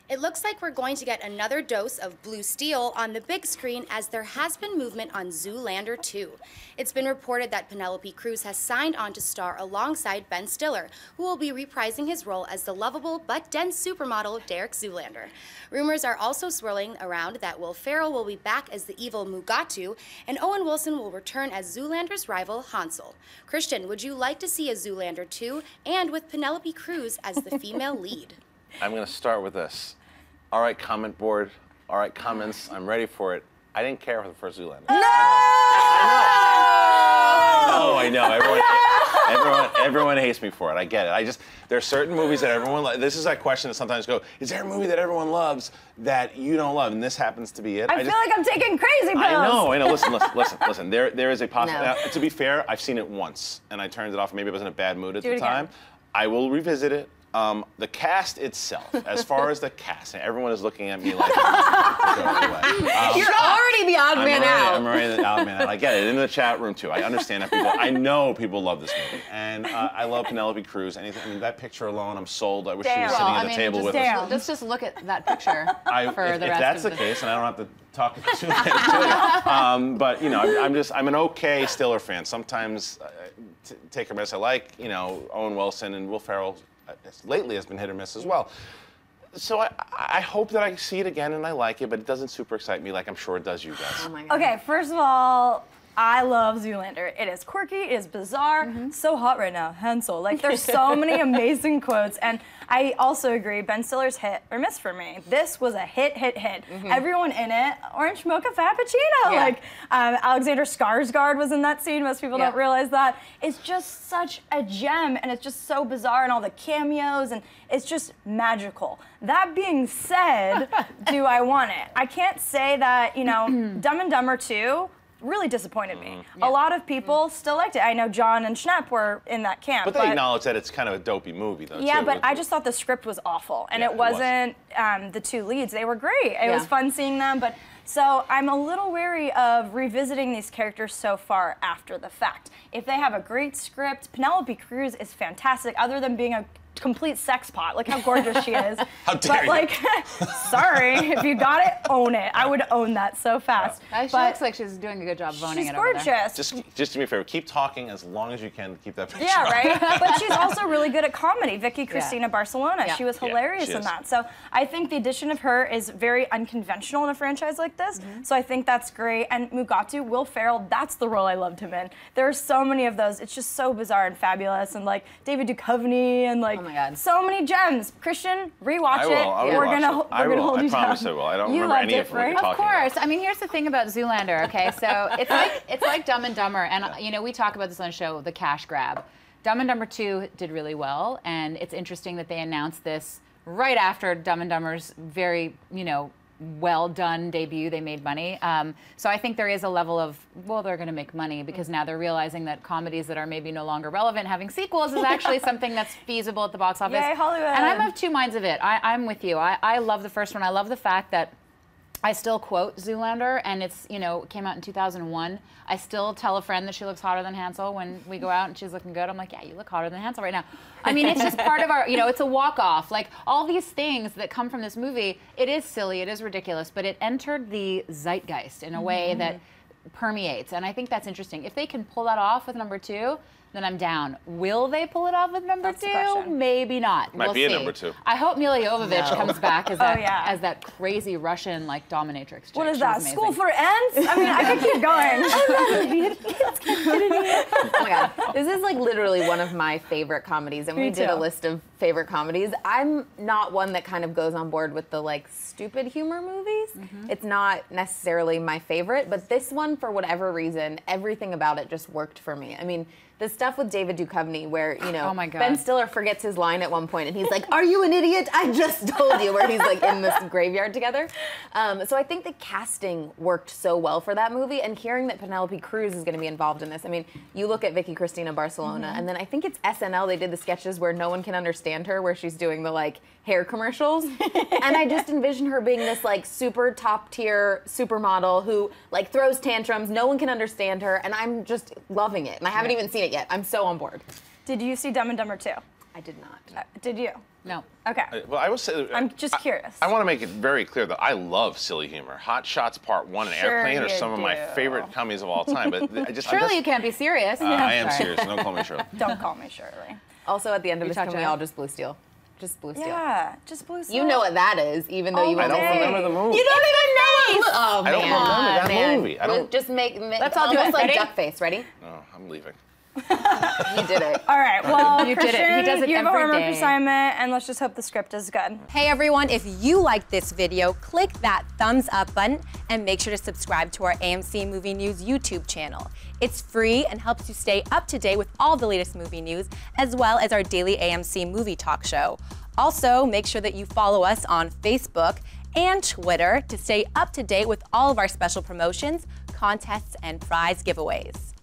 It looks like we're going to get another dose of blue steel on the big screen as there has been movement on Zoolander 2. It's been reported that Penelope Cruz has signed on to star alongside Ben Stiller, who will be reprising his role as the lovable but dense supermodel Derek Zoolander. Rumors are also swirling around that Will Ferrell will be back as the evil Mugatu, and Owen Wilson will return as Zoolander's rival Hansel. Christian, would you like to see a Zoolander 2 and with Penelope Cruz as the female lead? I'm going to start with this. All right, comment board. All right, comments. I'm ready for it. I didn't care for the first Zoolander. No! I know. Everyone hates me for it. I get it. There are certain movies that everyone this is that question that sometimes go, is there a movie that everyone loves that you don't love? And this happens to be it. I feel like I'm taking crazy pills. I know. Listen. There is a possibility. Now, to be fair, I've seen it once, and I turned it off. Maybe I was in a bad mood at the time. I will revisit it. The cast itself, as far as the cast, everyone is looking at me like, you're already the odd man out. I'm already the odd man out. I get it. In the chat room, too. I understand that I know people love this movie. And I love Penelope Cruz. That picture alone, I'm sold. I wish she was sitting at the table with us. Let's just look at that picture for the rest of If that's the case, and I don't have to talk too much, but, I'm an okay Stiller fan. Sometimes take a miss. I like, Owen Wilson and Will Ferrell. Lately has been hit or miss as well. So I hope that I see it again and I like it, but it doesn't super excite me like I'm sure it does you guys. Oh my God. Okay, first of all, I love Zoolander. It is quirky, it is bizarre, so hot right now, Hansel. Like, there's so many amazing quotes, and I also agree, Ben Stiller's hit or miss for me. This was a hit. Everyone in it, orange mocha frappuccino. Yeah. Like, Alexander Skarsgård was in that scene. Most people don't realize that. It's just such a gem, and it's just so bizarre, and all the cameos, and it's just magical. That being said, do I want it? I can't say that, Dumb and Dumber 2 really disappointed me. A lot of people still liked it. I know John and Schnepp were in that camp. But they acknowledge that it's kind of a dopey movie, though. Yeah, but I just thought the script was awful, and it wasn't the two leads. They were great. It was fun seeing them, but so I'm a little wary of revisiting these characters so far after the fact. If they have a great script, Penelope Cruz is fantastic, other than being a complete sex pot. Look how gorgeous she is. How dare you? Sorry, if you got it, own it. I would own that so fast. She looks like she's doing a good job of owning it over there. She's gorgeous. Just do me a favor, keep talking as long as you can to keep that picture. Yeah, right? But she's also really good at comedy. Vicky Cristina Barcelona, she was hilarious in that. So I think the addition of her is very unconventional in a franchise like this. So I think that's great. And Mugatu, Will Ferrell, that's the role I loved him in. There are so many of those. It's just so bizarre and fabulous. And like David Duchovny and like, oh my God. So many gems. Christian, rewatch it. We're gonna hold you down. I promise I will. I don't remember any of what you're talking about. Of course. I mean, here's the thing about Zoolander, okay? So it's like Dumb and Dumber, and we talk about this on the show, the cash grab. Dumb and Dumber 2 did really well, and it's interesting that they announced this right after Dumb and Dumber's very, well done debut. They made money. So I think there is a level of, well, they're going to make money because now they're realizing that comedies that are maybe no longer relevant having sequels is actually something that's feasible at the box office. Yay, Hollywood. And I'm of two minds of it. I'm with you. I love the first one. I love the fact that I still quote Zoolander, and it's, it came out in 2001. I still tell a friend that she looks hotter than Hansel when we go out and she's looking good. I'm like, yeah, you look hotter than Hansel right now. I mean, it's just part of our, it's a walk-off. Like, all these things that come from this movie, it is silly, it is ridiculous, but it entered the zeitgeist in a way that permeates, and I think that's interesting. If they can pull that off with number 2, then I'm down. Will they pull it off with number 2? Maybe not. Might we'll be see. a number 2. I hope Mila Jovovich comes back as that crazy Russian dominatrix chick. What is that? School for Ends? I mean, I could keep going. Oh my God. This is like literally one of my favorite comedies, and we did a list of favorite comedies. I'm not one that kind of goes on board with the like stupid humor movies. It's not necessarily my favorite, but this one, for whatever reason, everything about it just worked for me. I mean, the stuff with David Duchovny where, oh my God. Ben Stiller forgets his line at one point and he's like, "Are you an idiot? I just told you," where he's like in this graveyard together. So I think the casting worked so well for that movie, and hearing that Penelope Cruz is going to be involved in this. I mean, you look at Vicky Cristina Barcelona, and then I think it's SNL, they did the sketches where no one can understand her, where she's doing the like hair commercials. And I just envision her being this like super top tier supermodel who like throws tantrums, no one can understand her, and I'm just loving it. And I haven't even seen it yet. I'm so on board. Did you see Dumb and Dumber 2? I did not. Did you? No. Okay. Well, I will say. I'm just curious. I want to make it very clear that I love silly humor. Hot Shots Part 1 and Sure Airplane are you some of my do. favorite comedies of all time. But Surely you can't be serious. I am serious. Don't call me Shirley. Don't call me Shirley. Also, at the end of this, touch can we it. all just Blue Steel? Just Blue Steel. Yeah, just Blue Steel. You know what that is, even though you I won't don't say it. remember the movie. You don't even know it. Oh, I don't man. remember that Man. movie. I don't. Just make Let's all do almost it. like Ready? duck face. Ready? No, I'm leaving. You did it. All right, well, You did it. He Christian, does it you have a every homework day. assignment, and let's just hope the script is good. Hey everyone, if you liked this video, click that thumbs up button and make sure to subscribe to our AMC Movie News YouTube channel. It's free and helps you stay up to date with all the latest movie news, as well as our daily AMC movie talk show. Also, make sure that you follow us on Facebook and Twitter to stay up to date with all of our special promotions, contests, and prize giveaways.